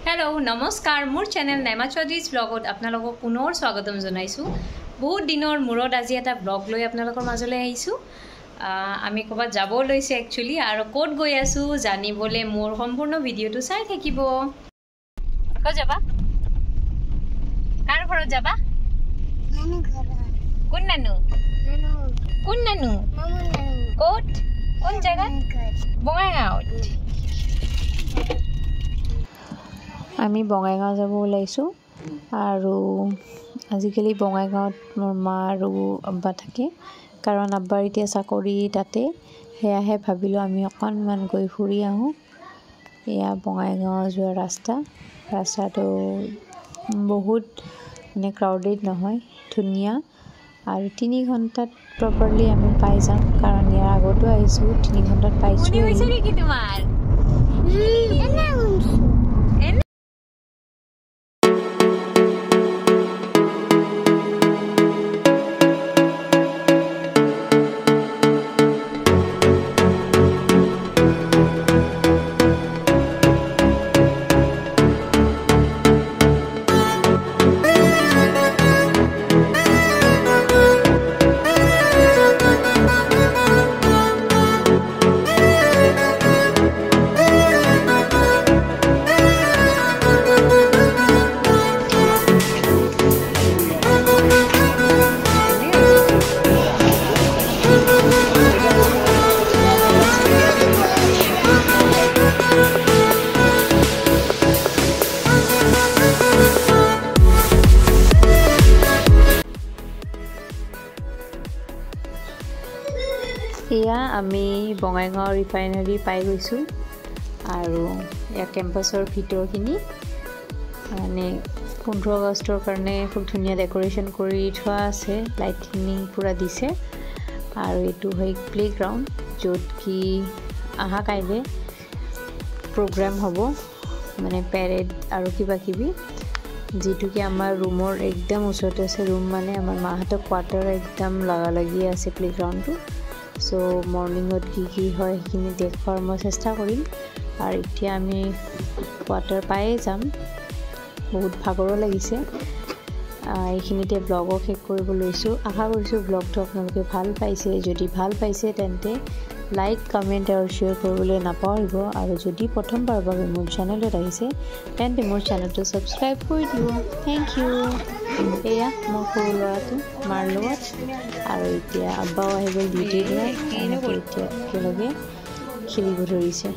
Hello नमस्कार मोर channel Naima Chaudharys ब्लॉगत आपनालोকক पुनर स्वागतम जनाइछु। बहुत दिनर मूरत आज एटा ब्लॉग লৈ आपनालोকৰ মাজলৈ আহিछु। আমি কবাত যাব লৈছে एक्चुअली আৰু কোড গৈ আছো জানিবলে মোৰ সম্পূৰ্ণ ভিডিওটো চাই থাকিব। ক যাবা? কাৰ ঘৰত যাবা? নানু ঘৰত। কোন নানু? নানু। কোন নানু? মামু নানু। কোট? কোন জায়গা? বঙাইগাঁৱত। আমি বঙাইগাঁও যাব ওলাইছো আৰু আজিকালি বঙাইগাঁৱত মোৰ মা আৰু আব্বা থাকে কাৰণ আব্বাৰ এতিয়া চাকৰি তাতে হেয়াহে ভাবিলো আমি অকণমান গৈ ফুৰি আহোঁ। এয়া বঙাইগাঁও যোৱা ৰাস্তাটো বহুত মানে ক্ৰাউডেড নহয়, ধুনীয়া আৰু 3 ঘণ্টাত প্ৰপাৰলি আমি পাই যাম কাৰণ ইয়াৰ আগতো আহিছো 3 ঘণ্টাত পাইছো। মনি হৈছে নেকি তোমাৰ? এয়া আমি বঙাইগাঁও ৰিফাইনাৰী পাই গৈছো আৰু এয়া কেম্পাছৰ ভিতৰখিনি মানে 15 আগষ্টৰ কাৰণে খুব ধুনীয়া ডেকোৰেশন কৰি থোৱা আছে, লাইটিং পুৰা দিছে আৰু এটো হয় প্লেগ্ৰাউণ্ড য'ত কি আহা কাইলে প্ৰগ্ৰাম হ'ব মানে প্যাৰেড আৰু কিবা কিবি যেটো কি আমাৰ ৰুমৰ একদম ওচৰতে আছে। ৰুম মানে আমাৰ মাহাতৰ কোৱাৰ্টাৰ একদম লাগি আছে প্লেগ্ৰাউণ্ডটো। সো মৰ্নিংত কি হয় সেইখিনি দেখাৰ মই চেষ্টা কৰিম আৰু এতিয়া আমি কোৱাৰ্টাৰ পায়ে যাম, বহুত ভাগৰ লাগিছে। এইখিনিতে ব্লগক শেষ কৰিব লৈছো। আশা কৰিছো ব্লগটো আপোনালোকে ভাল পাইছে। যদি ভাল পাইছে তেন্তে লাইক কমেন্ট আৰু শেয়াৰ কৰিবলৈ নাপাহৰিব আৰু যদি প্ৰথমবাৰৰ বাবে মোৰ চেনেলত আহিছে তেন্তে মোৰ চেনেলটো সাবস্ক্ৰাইব কৰি দিব। Thank you. এয়া মোৰ সৰু ল'ৰাটো মাৰ লগত আৰু এতিয়া আব্বাও আহি গ'ল ডিউটিৰ পৰা, এতিয়া একেলগে খেলিব ধৰিছে।